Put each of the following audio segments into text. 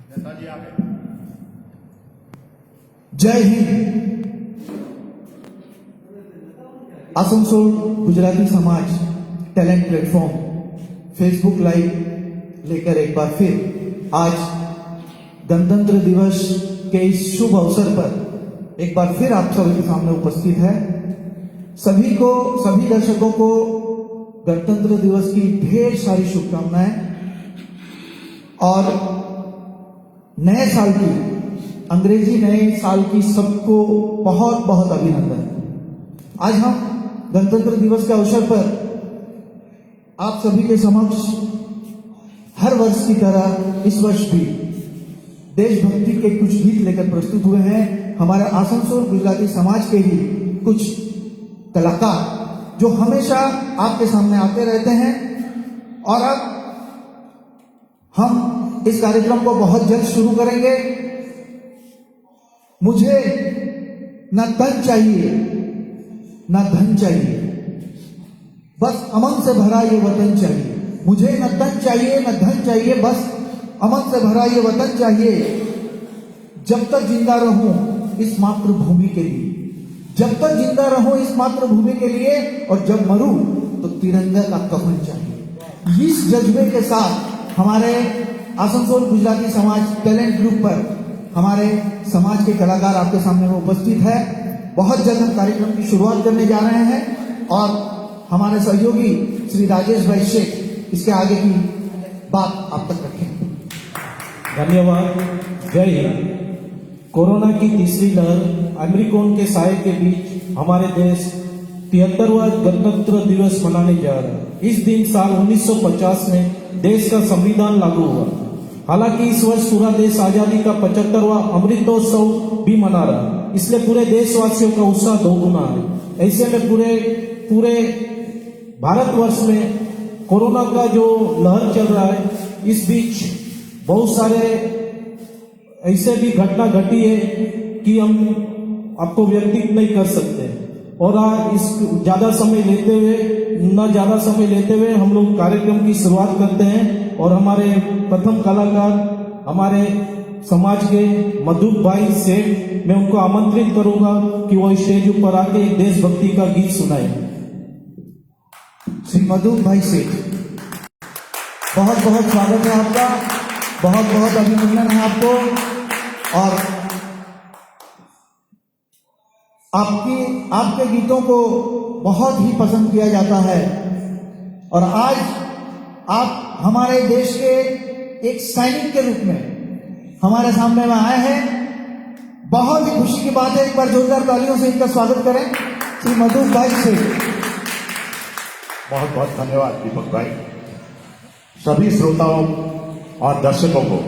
नेताजी आगे। जय हिंद। आसनसोल गुजराती समाज टैलेंट प्लेटफॉर्म फेसबुक लाइव लेकर एक बार फिर आज गणतंत्र दिवस के इस शुभ अवसर पर एक बार फिर आप सभी के सामने उपस्थित है। सभी दर्शकों को गणतंत्र दिवस की ढेर सारी शुभकामनाएं और नए साल की अंग्रेजी नए साल की सबको बहुत बहुत अभिनंदन। आज हम गणतंत्र दिवस के अवसर पर आप सभी के समक्ष हर वर्ष की तरह इस वर्ष भी देशभक्ति के कुछ गीत लेकर प्रस्तुत हुए हैं। हमारे आसनसोल गुजराती समाज के ही कुछ कलाकार जो हमेशा आपके सामने आते रहते हैं और अब हम इस कार्यक्रम को बहुत जल्द शुरू करेंगे। मुझे न तन चाहिए न धन चाहिए, बस अमन से भरा ये वतन चाहिए। मुझे न तन चाहिए न धन चाहिए, बस अमन से भरा ये वतन चाहिए। जब तक जिंदा रहूं इस मातृभूमि के लिए, जब तक जिंदा रहूं इस मातृभूमि के लिए, और जब मरूं तो तिरंगा का कफन चाहिए। इस जज्बे के साथ हमारे आसनसोल गुजराती समाज टैलेंट ग्रुप पर हमारे समाज के कलाकार आपके सामने में उपस्थित है। बहुत जल्द हम कार्यक्रम की शुरुआत करने जा रहे हैं और हमारे सहयोगी श्री राजेश भाई शेख इसके आगे की बात आप तक रखेंगे। धन्यवाद। जय हिंद। कोरोना की तीसरी लहर अमेरिकन के साए के बीच हमारे देश 73वां गणतंत्र दिवस मनाने जा रहा है। इस दिन साल 1950 में देश का संविधान लागू हुआ। हालांकि इस वर्ष पूरा देश आजादी का 75वां अमृतोत्सव भी मना रहा है, इसलिए पूरे देशवासियों का उत्साह दोगुना है। ऐसे में पूरे भारतवर्ष में कोरोना का जो लहर चल रहा है, इस बीच बहुत सारे ऐसे भी घटना घटी है कि हम आपको व्यक्तिगत नहीं कर सकते। और इस ज्यादा समय लेते हुए हम लोग कार्यक्रम की शुरुआत करते हैं। और हमारे प्रथम कलाकार हमारे समाज के मधु भाई सेठ, मैं उनको आमंत्रित करूंगा कि वो स्टेज ऊपर आके देशभक्ति का गीत सुनाए। श्री मधु भाई सेठ, बहुत बहुत स्वागत है आपका, बहुत बहुत अभिनंदन है आपको। और आपके गीतों को बहुत ही पसंद किया जाता है और आज आप हमारे देश के एक सैनिक के रूप में हमारे सामने में आए हैं। बहुत ही खुशी की बात है। एक बार जोरदार तालियों से इनका स्वागत करें श्री मधु भाई से। बहुत बहुत धन्यवाद दीपक भाई। सभी श्रोताओं और दर्शकों को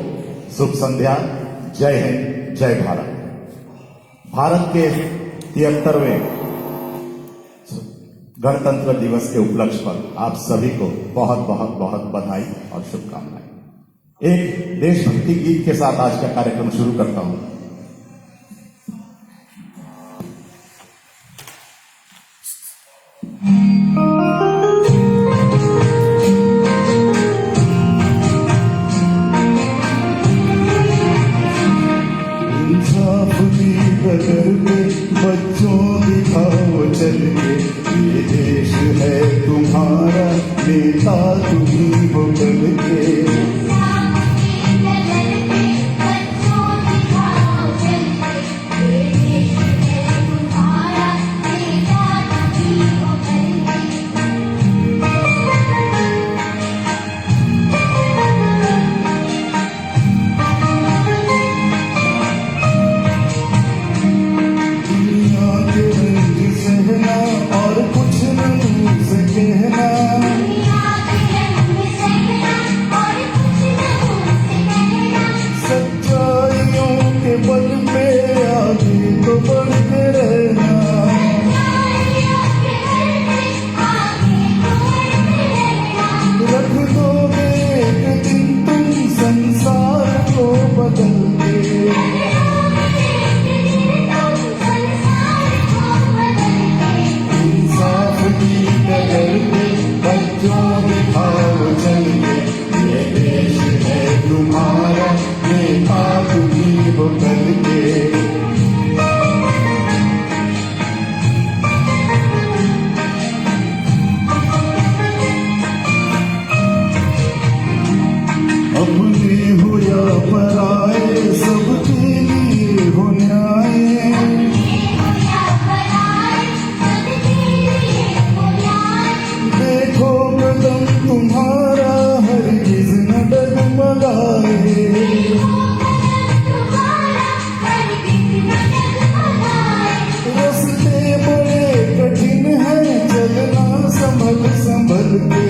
शुभ संध्या। जय हिंद, जय भारत। भारत के 73वें गणतंत्र दिवस के उपलक्ष्य पर आप सभी को बहुत बहुत बहुत बधाई और शुभकामनाएं। एक देशभक्ति गीत के साथ आज का कार्यक्रम शुरू करता हूं। बच्चों दिखाओ चल के, ये देश है तुम्हारा, नेता तुम्ही हो बन के। अपने हो या पराए सबके लिए हो न्याय देखो कदम तुम्हारा हरगिज न डगमगाए रास्ते बड़े कठिन है चलना संभल संभल के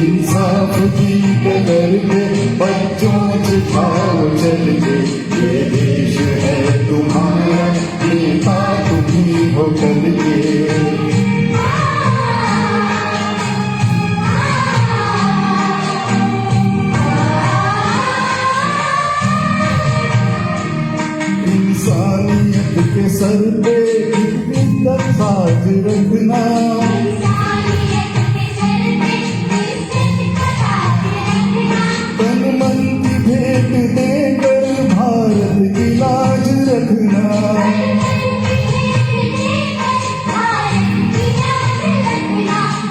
इंसाफ की कदर के बच्चों सिखाओ चल के ये देश है तुम्हारा नेता तुम्ही हो कल के इंसानियत के सर पे इज्जत साज रखना तन मन की भेंट देकर भारत की लाज रखना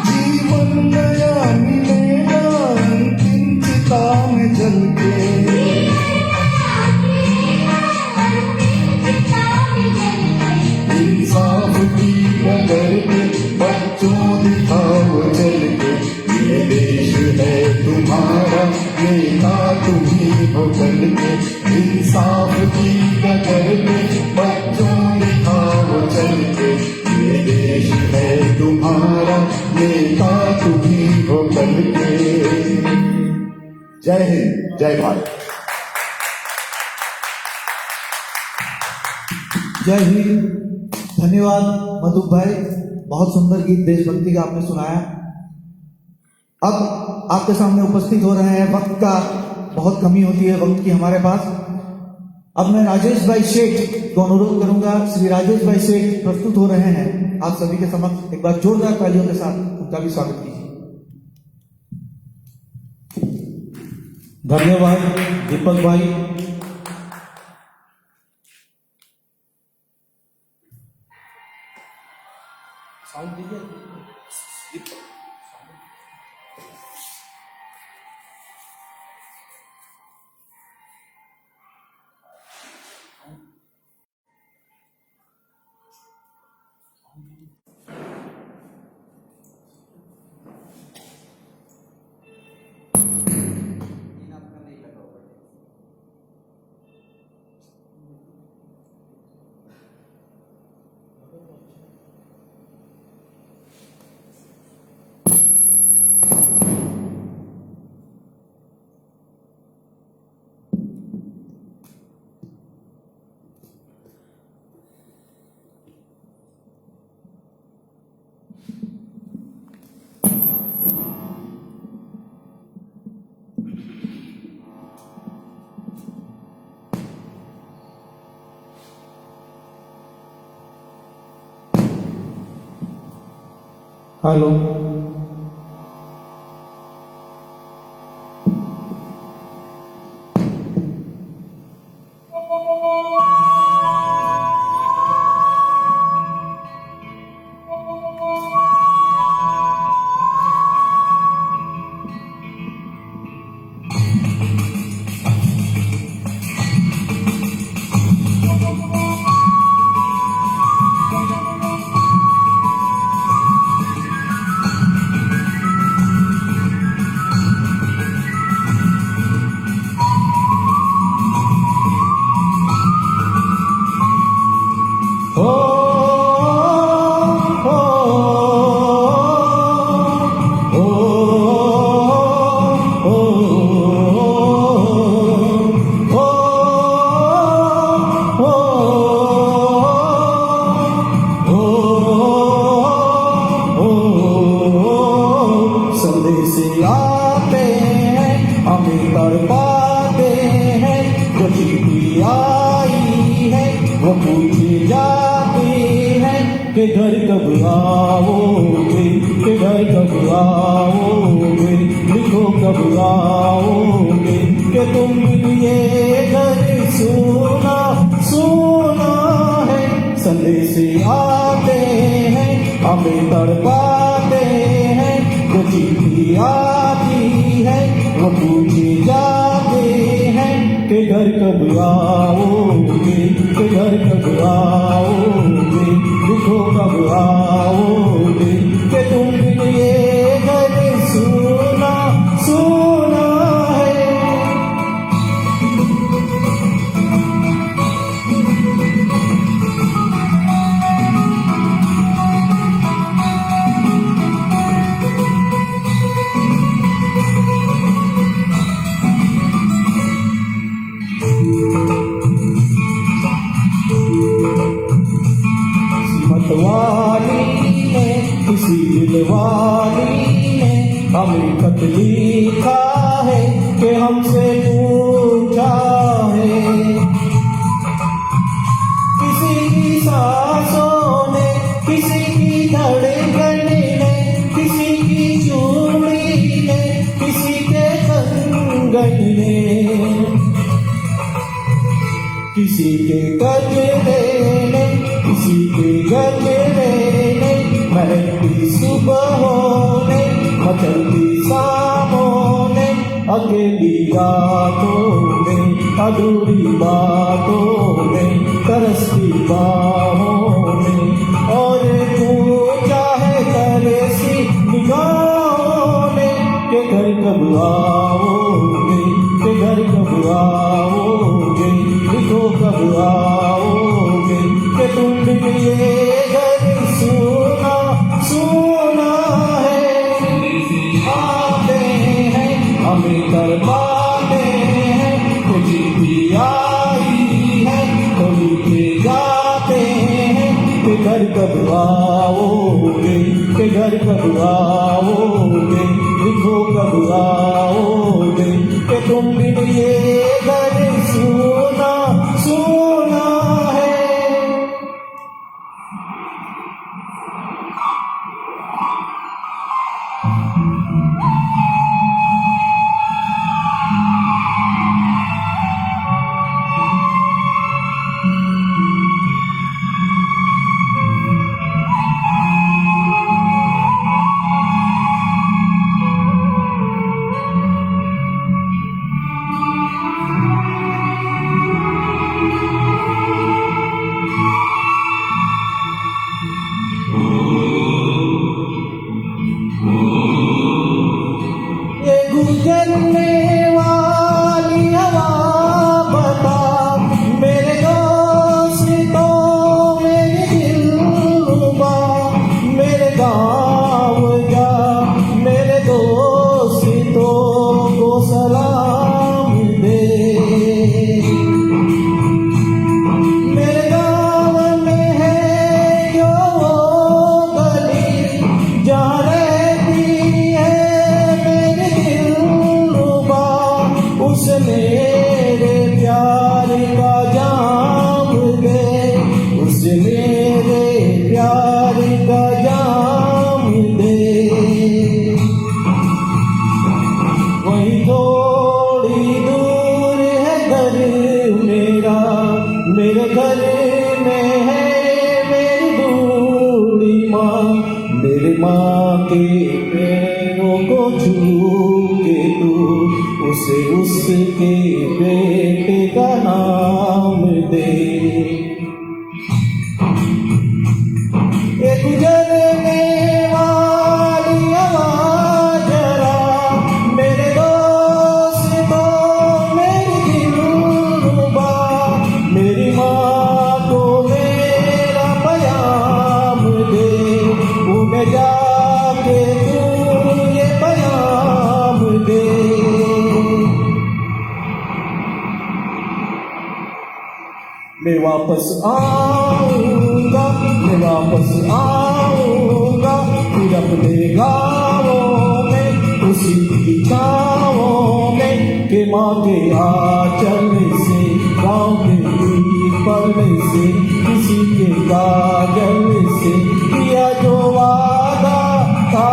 जीवन नया मिलेगा अंतिम चिता में जल के इंसाफ की कदर के बच्चों दिखाओ चल के ये देश है तुम्हारा नेता तुम्ही हो कल के इंसाफ की कदर के बच्चों दिखाओ चल के ये देश है तुम्हारा नेता तुम्ही हो कल के जय हिंद, जय भारत। जय हिंद। धन्यवाद मधु भाई, बहुत सुंदर गीत देशभक्ति का आपने सुनाया। अब आपके सामने उपस्थित हो रहे हैं, वक्त का बहुत कमी होती है वक्त की हमारे पास। अब मैं राजेश भाई शेख को अनुरोध करूंगा, श्री राजेश भाई शेख प्रस्तुत हो रहे हैं आप सभी के समक्ष। एक बार जोरदार तालियों के साथ उनका भी स्वागत कीजिए। धन्यवाद दीपक भाई। साउंड दीजिए। हेलो, वो पूछे जाते हैं कि घर कब आओगे, कि घर कब आओगे, लिखो कब आओगे, कि तुम ये घर सोना सोना है। संदेश आते हैं हमें तड़पाते हमें खत लिखा है कि हमसे पूछा है। किसी की सांसों ने, किसी की धड़कन ने, किसी की चूड़ी ने, किसी के कंगन ने, किसी के गजरे ने, किसी के गजरे ने, महकती सुबहों ने, मचलती शामों ने, अकेली रातों में, अधूरी बातों में, तरसती बाहों में, और तू चाहे तरसी निगाहों ने, के घर कब आओगे, के घर कब आओगे, लिखो कब आओगे, के तुम भी ये घर सुना सुना है। आते हैं हमें करवाते हैं, कुछ भी आई है तो लिखे जाते हैं, के घर कब आओगे, के घर कब आओगे, लिखो कब आओगे, के तुम भी ये घर सुना सुना है। ये गुजरने वाली हवा बता, मेरे दोस्तों मेरे दिलरुबा, मेरे गाँव जा, मेरे दोस्तों को सलाम दे। मेरे गाँव में है जो वो गली जहाँ रहती है मेरे दिलरुबा, उस मेरे प्यार का जाम दे, उस मेरे प्यार का जाम दे। वही थोड़ी दूर है घर मेरा, मेरे घर में है मेरी बूढ़ी माँ, मेरी माँ के पैरों को छू के तू उसे उसके बेटे का नाम दे। ये गुजरने वाली आवाज़ जरा, मेरे दोस्तों मेरी दिलरुबा, मेरी माँ को मेरा पैगाम दे, उन्हें जाके तू ये पैगाम दे। मैं वापस आऊंगा, मैं वापस आऊंगा, फिर अपने गाँवों में, उसी की छाँवों में, के माँ के आंचल से, गाँव के पीपल से, किसी के काजल से, किया जो वादा था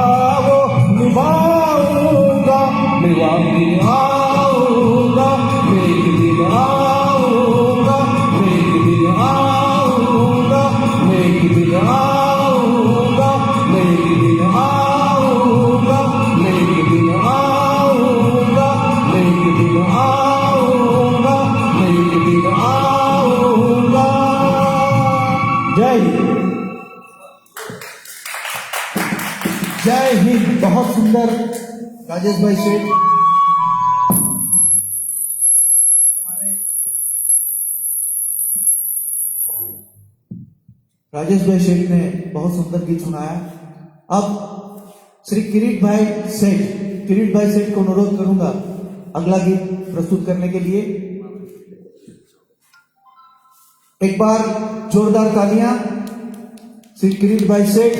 वो निभाऊंगा। मैं वापस आऊंगा, मैं एक दिन आऊंगा, मैं एक दिन आऊंगा, मैं एक दिन आऊंगा, मैं एक दिन आऊंगा, मैं एक दिन आऊंगा, मैं एक दिन आऊंगा, मैं एक दिन आऊंगा। जय हिंद। जय हिंद। बहुत सुंदर राजेश भाई सेठ। हमारे राजेश भाई सेठ ने बहुत सुंदर गीत सुनाया। अब श्री किरीट भाई सेठ को अनुरोध करूंगा अगला गीत प्रस्तुत करने के लिए। एक बार जोरदार तालियां श्री किरीट भाई सेठ,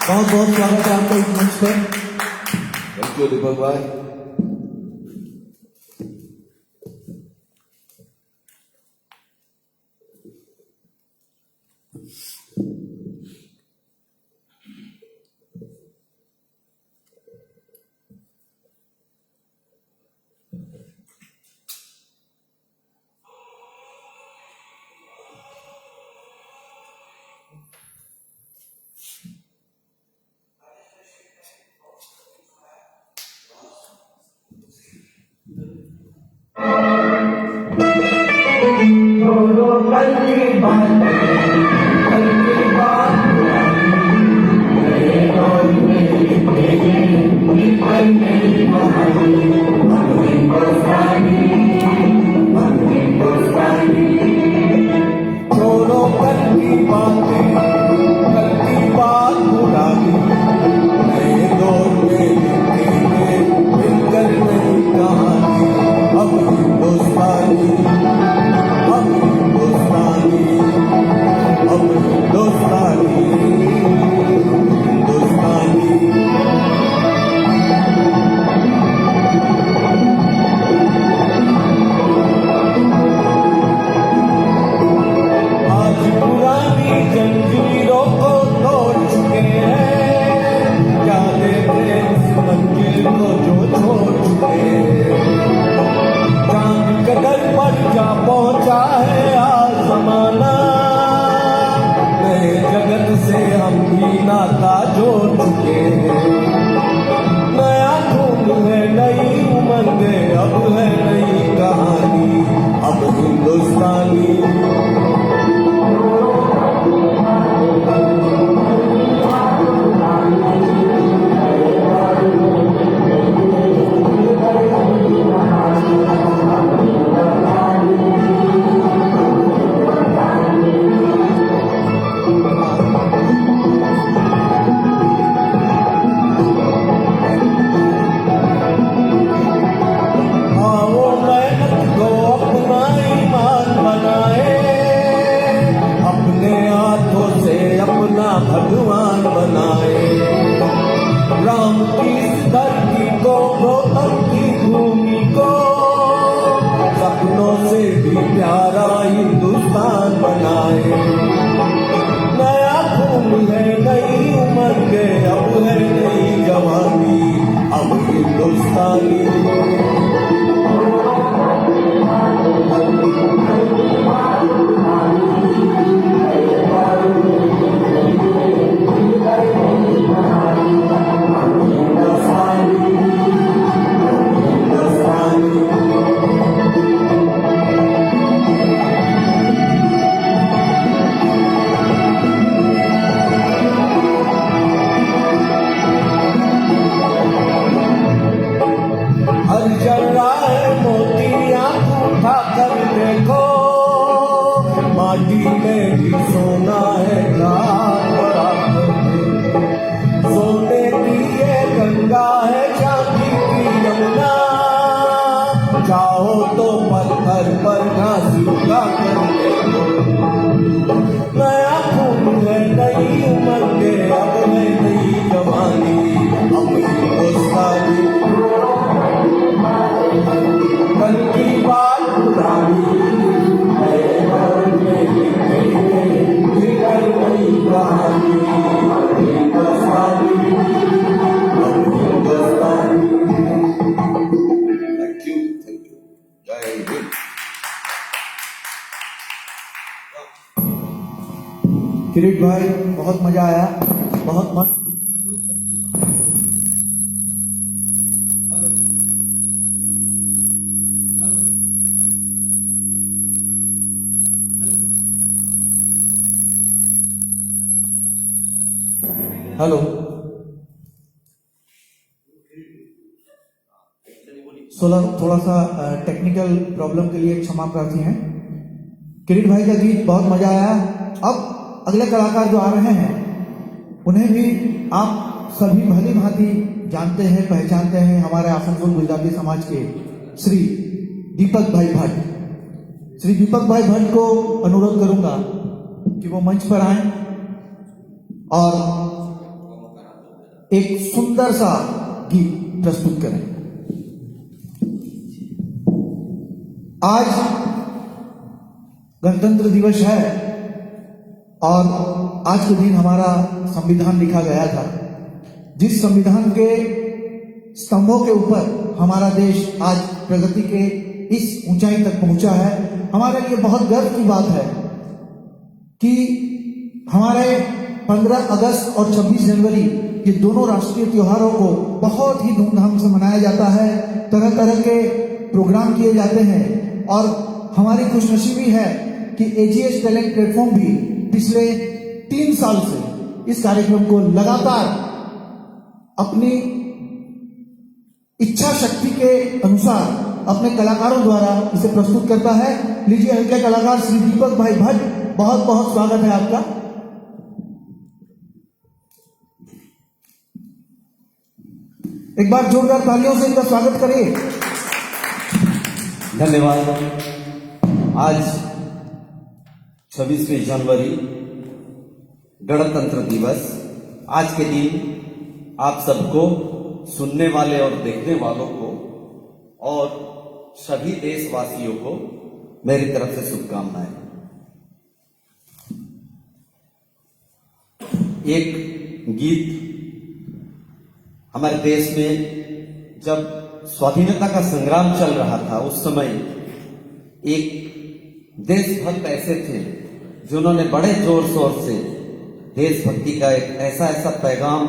बहुत बहुत स्वागत है आपका इस मंच पर। थैंक यू दीपक भाई। छोड़ो कल की बातें, कल की बात भुला दी, नए दौर में लिखेंगे मिलकर नई कहानी। अब हिंदुस्तानी, अब हिंदुस्तानी, अब हिंदुस्तानी, हिंदुस्तानी। आज पुरानी जंजीरों को तोड़ चुके हैं, जाने प्रेम इस मंजिल को जो छोड़ चुके हैं। चांद कदर पर जा पहुंचा है आज जमाना, नए जगत से हम भी नाता जोड़ चुके हैं। नया खून है, नई उमंग है, अब है नई कहानी। अब हिंदुस्तानी, आओ मेहनत को अपना ईमान बनाए, अपने हाथों से अपना भगवान बनाए। राम की इस धरती को, गौतम की भूमि को, सपनों से भी प्यारा हिंदुस्तान बनाए। नया खून है, नई उमंग है, अब है नई जवानी। अब हिंदुस्तानी, हर जगह है मोतियां उठा कर देखो, माटी में भी सोना है रात बराबर में। सोने की ये गंगा है, चांदी की यमुना, चाहो तो पत्थर पर घास उगा कर देखो। नया खून है, नई उमंग है, अब है नई जवानी। अब हिंदुस्तानी, कल की बात पुरानी, नए दौर में लिखेंगे मिलकर नई कहानी। हिंदुस्तानी, अब Hindustani. Thank you, thank you. जय हिंद। किरीट भाई, बहुत मजा आया, बहुत मस्त। हेलो, थोड़ा सा टेक्निकल प्रॉब्लम के लिए क्षमा प्रार्थी हैं। किरीट भाई का गीत बहुत मजा आया। अब अगले कलाकार जो आ रहे हैं उन्हें भी आप सभी भली भांति जानते हैं, पहचानते हैं। हमारे आसनसोल गुजराती समाज के श्री दीपक भाई भट्ट। श्री दीपक भाई भट्ट को अनुरोध करूंगा कि वो मंच पर आए और एक सुंदर सा गीत प्रस्तुत करें। आज गणतंत्र दिवस है और आज के दिन हमारा संविधान लिखा गया था। जिस संविधान के स्तंभों के ऊपर हमारा देश आज प्रगति के इस ऊंचाई तक पहुंचा है, हमारे लिए बहुत गर्व की बात है कि हमारे 15 अगस्त और 26 जनवरी ये दोनों राष्ट्रीय त्योहारों को बहुत ही धूमधाम से मनाया जाता है। तरह तरह के प्रोग्राम किए जाते हैं और हमारी खुशनसीबी है कि एजीएस टैलेंट प्लेटफॉर्म भी पिछले 3 साल से इस कार्यक्रम को लगातार अपनी इच्छा शक्ति के अनुसार अपने कलाकारों द्वारा इसे प्रस्तुत करता है। लीजिए हल्के कलाकार श्री दीपक भाई भट्ट, बहुत बहुत स्वागत है आपका। एक बार जोरदार तालियों से इनका स्वागत करिए। धन्यवाद। आज 26 जनवरी गणतंत्र दिवस। आज के दिन आप सबको, सुनने वाले और देखने वालों को और सभी देशवासियों को मेरी तरफ से शुभकामनाएं। एक गीत हमारे देश में जब स्वाधीनता का संग्राम चल रहा था, उस समय एक देशभक्त ऐसे थे जिन्होंने बड़े जोर शोर से देशभक्ति का एक ऐसा पैगाम,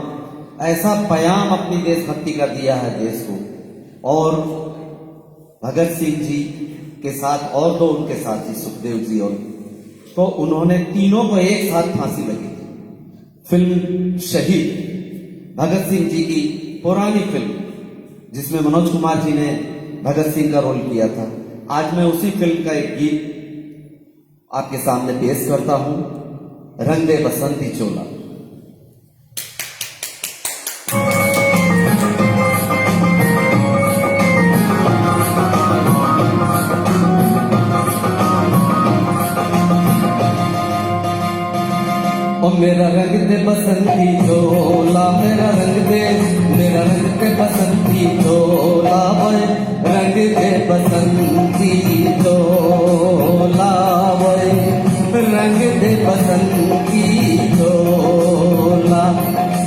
ऐसा पयाम अपनी देशभक्ति का दिया है देश को। और भगत सिंह जी के साथ और दो उनके साथी सुखदेव जी, और तो उन्होंने तीनों को एक साथ फांसी लगी थी। फिल्म शहीद भगत सिंह जी की पुरानी फिल्म, जिसमें मनोज कुमार जी ने भगत सिंह का रोल किया था। आज मैं उसी फिल्म का एक गीत आपके सामने पेश करता हूं, रंग दे बसंती चोला। ओ मेरा रंग दे बसंती चोला, मेरा रंग दे बसंती चोला, वै रंग दे बसंती चोला, वै रंग दे बसंती चोला।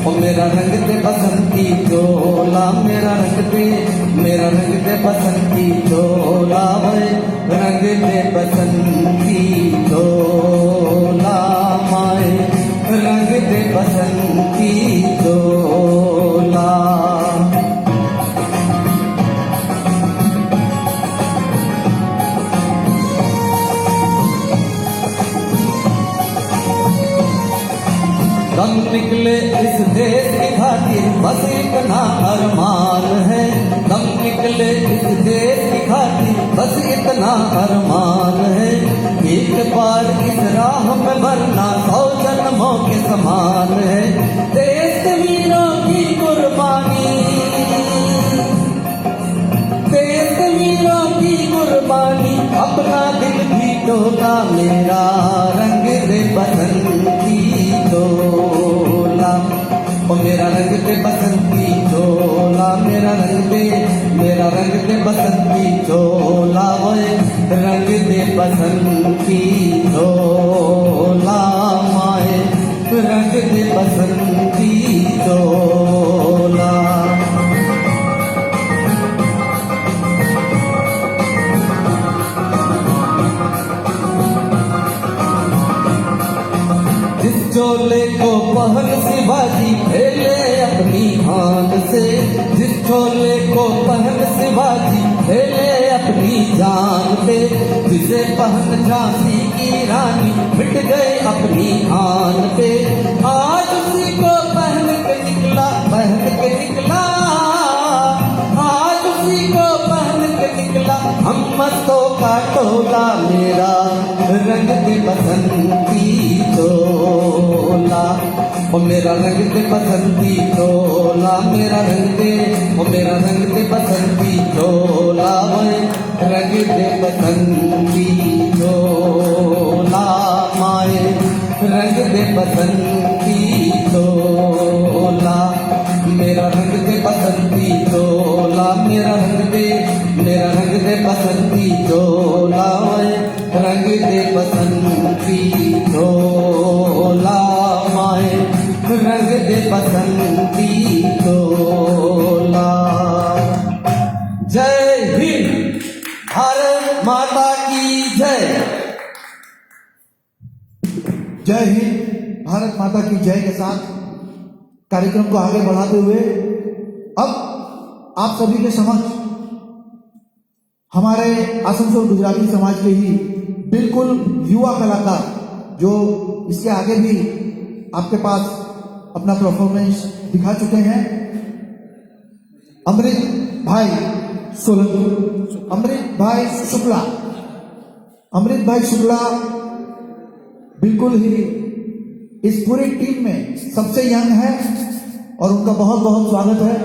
ओ मेरा रंग दे बसंती चोला, मेरा रंग दे बसंती चोला, वै रंग दे बसंती चोला, माए रंग दे बसंती चोला। दम निकले इस देश की खातिर बस इतना अरमान है, दम निकले इस देश की खातिर बस इतना अरमान है। एक बार इस राह में मरना 100 जन्मों के समान है। देश वीरों की कुर्बानी, देश वीरों की कुर्बानी, अपना दिल भी डोला, मेरा रंग दे बसंती चोला। ओ मेरा रंग दे बसंती चोला, मेरा रंग दे बसंती चोला, वै रंग दे बसंती चोला, माए रंग दे बसंती चोला। जिस चोले को पहन शिवाजी खेले अपनी आन से, जिस चोले को पहन शिवाजी खेले अपनी जान पे, जिसे पहन झांसी की रानी मिट गए अपनी आन पे। आज उसी को पहन के निकला, आज उसी को पहन के निकला हम मस्तों का टोला, मेरा रंग दे बसंती चोला। ओ मेरा रंग दे बसंती चोला, मेरा रंग दे बसंती चोला, वै रंग दे बसंती चोला, माए रंग दे बसंती चोला। मेरा रंग दे बसंती बसंती चोला मेरा रंग दे बसंती चोला ओए रंग दे बसंती चोला माए रंग दे बसंती चोला। जय हिंद, भारत माता की जय। जय हिंद, भारत माता की जय के साथ कार्यक्रम को आगे बढ़ाते हुए अब आप सभी के समक्ष हमारे आसनसोल गुजराती समाज के ही बिल्कुल युवा कलाकार जो इसके आगे भी आपके पास अपना परफॉर्मेंस दिखा चुके हैं, अमृत भाई सोलंकी, अमृत भाई शुक्ला बिल्कुल ही इस पूरी टीम में सबसे यंग है और उनका बहुत बहुत स्वागत है।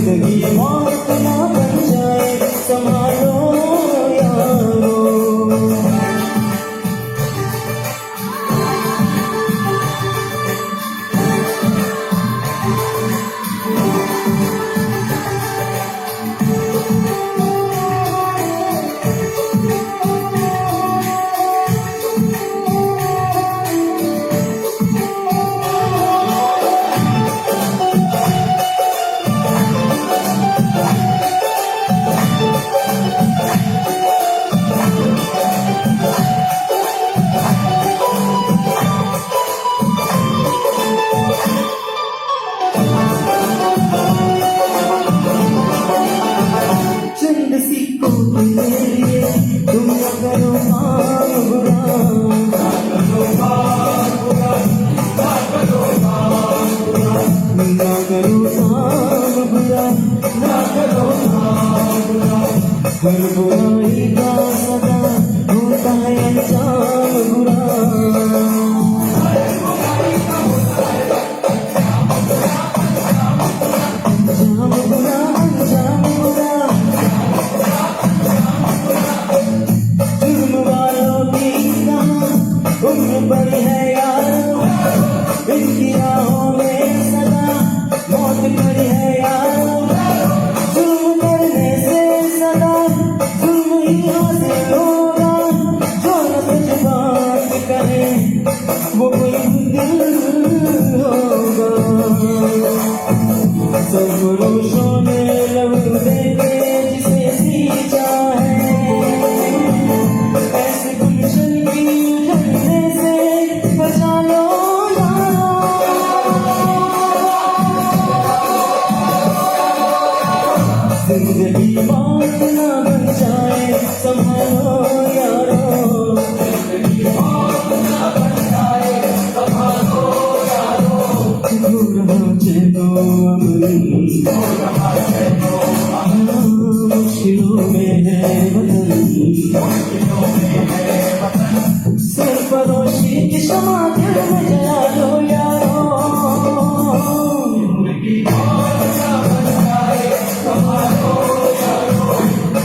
जिंदगी मौत ना बन चंद सिक्कों के लिए तुम न करो काम बुरा, ना करो काम बुरा, ना करो काम बुरा, ना करो काम बुरा, ना करो काम बुरा। हर बुराई का सदा होता है अंजाम बुरा। अंजाम बुरा, अंजाम बुरा, जुर्म वालों की कहाँ उम्र बड़ी है यारो, इनकी राहों में सदा मौत पड़ी है यारो। जुर्म करने से सदा जुर्म ही हासिल होगा, जो न सच बात करे वो कोई दिल होगा। सब रोशों में लहू देके जिसे सींचा है, ऐसे गुलशन की उजड़ने से बचा लो यारो। जिंदगी मौत ना बन जाए संभालो यारो, जिंदगी मौत ना बन जाए संभालो यारो। दूर हो चलो अमरी, मुश्किलों में है वतन, सरफरोशी की शमा दिल में जला लो यारो। जिंदगी मौत ना बन जाए संभालो यारो,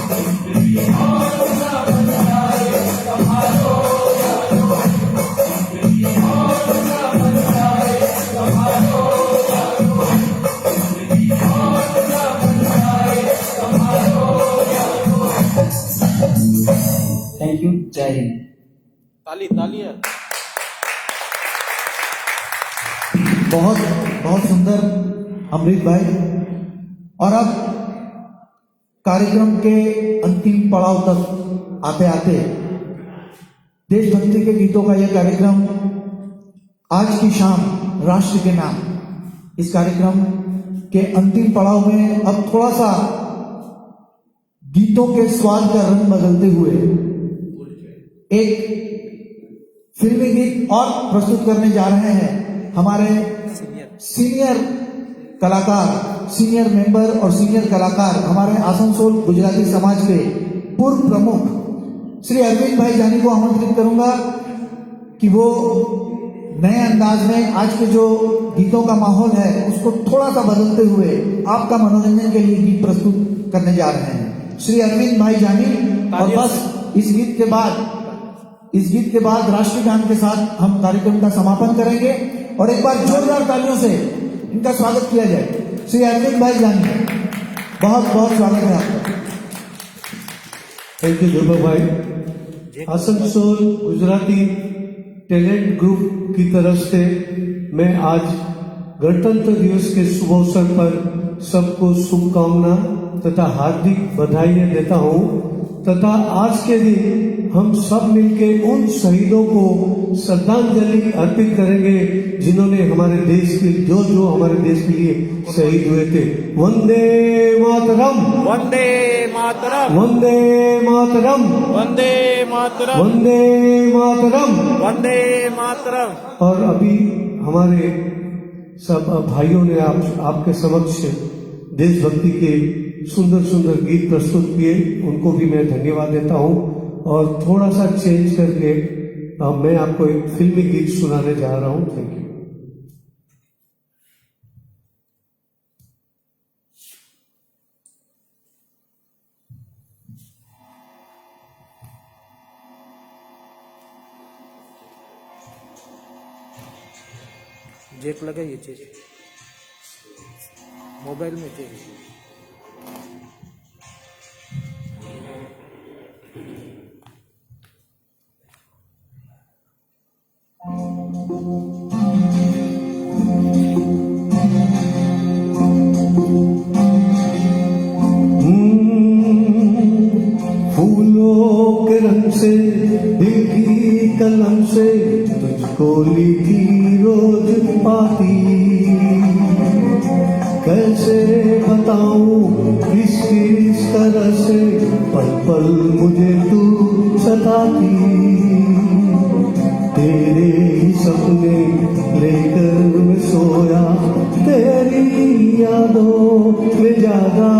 जिंदगी मौत ना बन जाए संभालो यारो, जिंदगी मौत ना बन जाए संभालो यारो, जिंदगी मौत ना बन जाए संभालो यारो। थैंक यू, जय हिंद। ताली तालियां। बहुत बहुत सुंदर अमृत भाई। और अब कार्यक्रम के अंतिम पड़ाव तक आते आते देशभक्ति के गीतों का यह कार्यक्रम आज की शाम राष्ट्र के नाम, इस कार्यक्रम के अंतिम पड़ाव में अब थोड़ा सा गीतों के स्वाद का रंग बदलते हुए एक फिल्मी गीत और प्रस्तुत करने जा रहे हैं हमारे सीनियर कलाकार, सीनियर मेंबर और सीनियर कलाकार, हमारे आसनसोल गुजराती समाज के पूर्व प्रमुख श्री अरविंद भाई जानी को आमंत्रित करूंगा कि वो नए अंदाज में आज के जो गीतों का माहौल है उसको थोड़ा सा बदलते हुए आपका मनोरंजन के लिए गीत प्रस्तुत करने जा रहे हैं श्री अरविंद भाई जानी। और बस इस गीत के बाद राष्ट्रीय गान के साथ हम कार्यक्रम का समापन करेंगे और एक बार जोरदार तालियों से इनका स्वागत किया जाए। श्री अरविंद भाई जानी, बहुत बहुत स्वागत है आपका। थैंक यू ध्रुव भाई। आसनसोल गुजराती टैलेंट ग्रुप की तरफ से मैं आज गणतंत्र दिवस के शुभ अवसर पर सबको शुभकामना तथा हार्दिक बधाइयाँ देता हूँ तथा आज के दिन हम सब मिलके उन शहीदों को श्रद्धांजलि अर्पित करेंगे जिन्होंने हमारे देश के जो हमारे देश के लिए शहीद हुए थे। वंदे मातरम, वंदे मातरम, वंदे मातरम, वंदे मातरम, वंदे मातरम, वंदे मातरम। और अभी हमारे सब भाइयों ने आपके समक्ष देशभक्ति के सुंदर सुंदर गीत प्रस्तुत किए, उनको भी मैं धन्यवाद देता हूं। और थोड़ा सा चेंज करके मैं आपको एक फिल्मी गीत सुनाने जा रहा हूं। Thank you. जेक लगाइए चीज मोबाइल में चीज। फूलों के रंग से दिल की कलम से तुझको लिखी रोज पाती कैसे बताऊं किस किस तरह से पल पल मुझे तू सताती, तेरे ही सपने लेकर मैं सोया, तेरी यादों में जागा,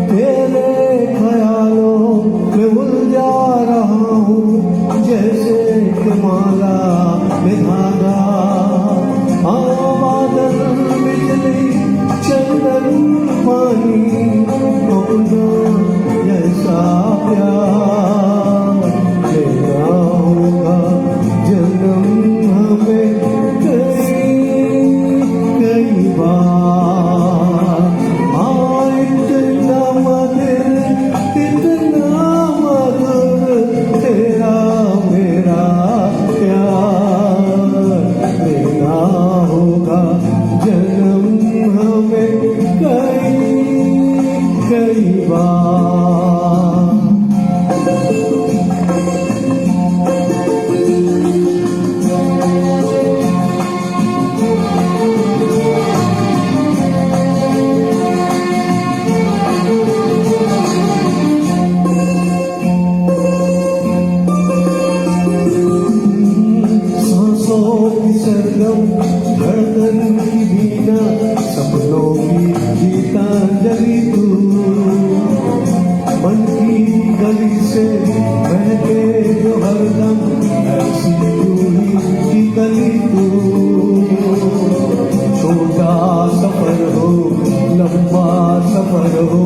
तेरे ख्यालों में उलझा रहा हूँ जैसे कि माला में धागा। हाँ बादल बिजली चंदन पानी अपना जैसा प्यार लेना होगा जन्म हमें कई बार। हाँ इतना मधुर तेरा मेरा प्यार लेना होगा जन्म हमें कई बार। सांसों की सरगम धड़कन की बीना सपनों की गीतांजलि तू, मन की गली से बहके जो हरदम ऐसी रूही की गली तू। छोटा सफर हो लंबा सफर हो,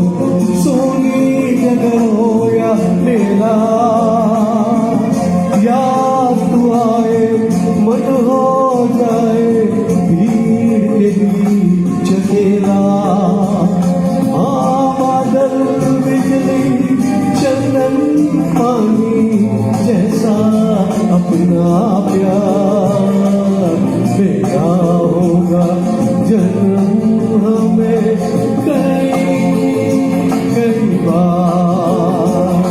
सोनी जगह हो या मेला, याद तू आए मन हो जाए भीड़ के बीच अकेला। हाँ बादल बिजली चंदन पानी जैसा अपना प्यार मेरा होगा जन्म हमें कई बार।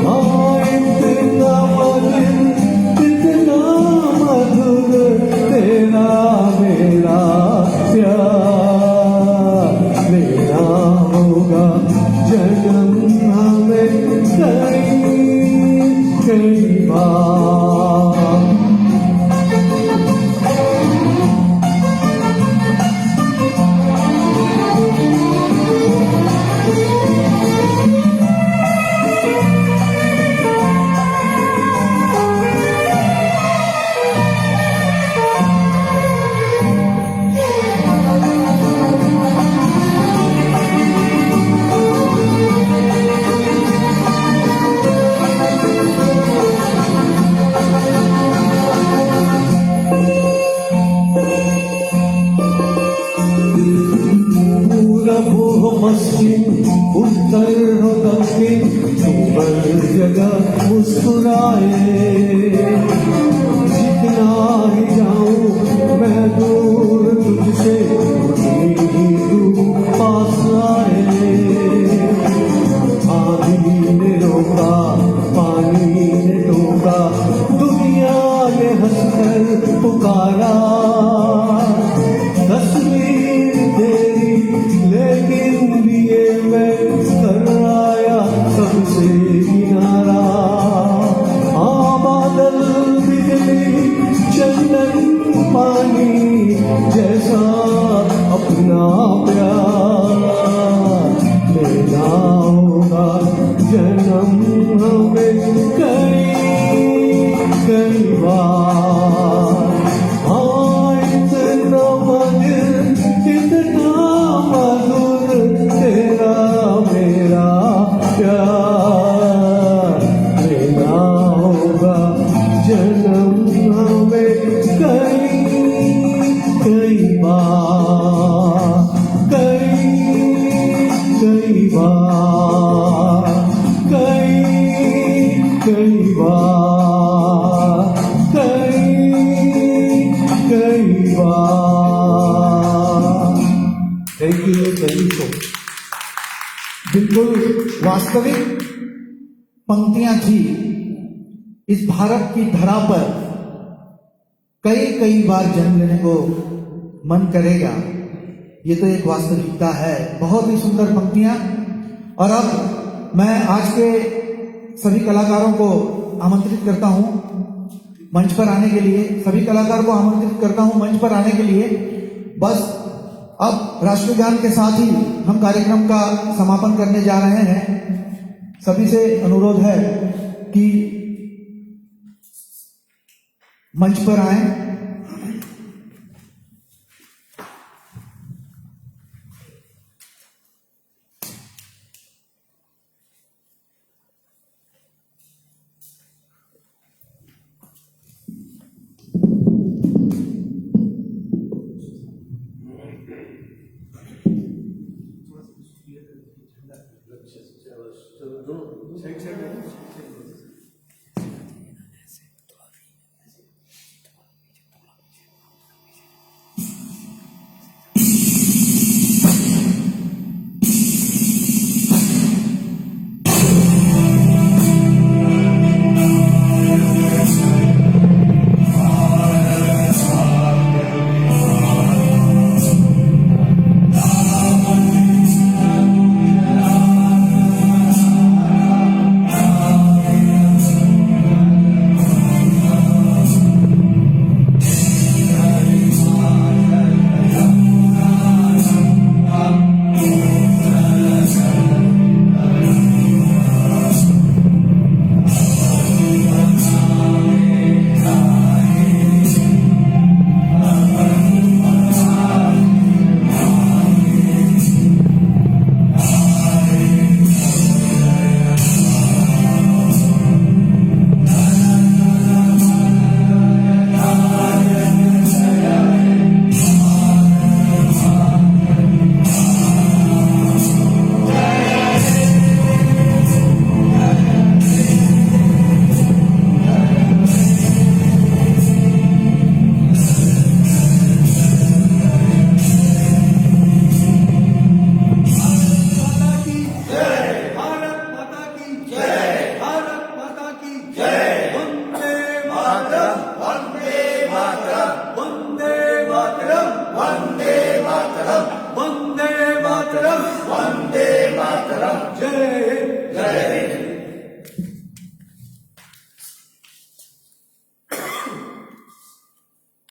हाँ इतना मधुर तेरा मेरा प्यार लेना होगा जन्म हमें कई बार। पूरब हो पश्चिम उत्तर हो दक्षिण, हर जगह मुस्कुराए। जितना ही जाऊं मैं दूर तुझसे उतनी ही तू पास आए। आंधी ने रोका पानी ने टोका, दुनिया ने हंसकर पुकारा। तस्वीर तेरी लेकिन लिए मैं कर आया सबसे किनारा। हाँ बादल बिजली चंदन पानी जैसा अपना प्यार लेना होगा जन्म हमें कई बार। हाँ इतना मधुर तेरा मेरा प्यार लेना होगा जन्म हमें कई बार। कई बार कई बार कई बार। Thank you so. बिल्कुल वास्तविक पंक्तियां थी। इस भारत की धरा पर कई बार जन्म लेने को मन करेगा, ये तो एक वास्तविकता है। बहुत ही सुंदर पंक्तियां। और अब मैं आज के सभी कलाकारों को आमंत्रित करता हूं मंच पर आने के लिए। सभी कलाकारों को आमंत्रित करता हूं मंच पर आने के लिए। बस अब राष्ट्रगान के साथ ही हम कार्यक्रम का समापन करने जा रहे हैं। सभी से अनुरोध है कि मंच पर आएं।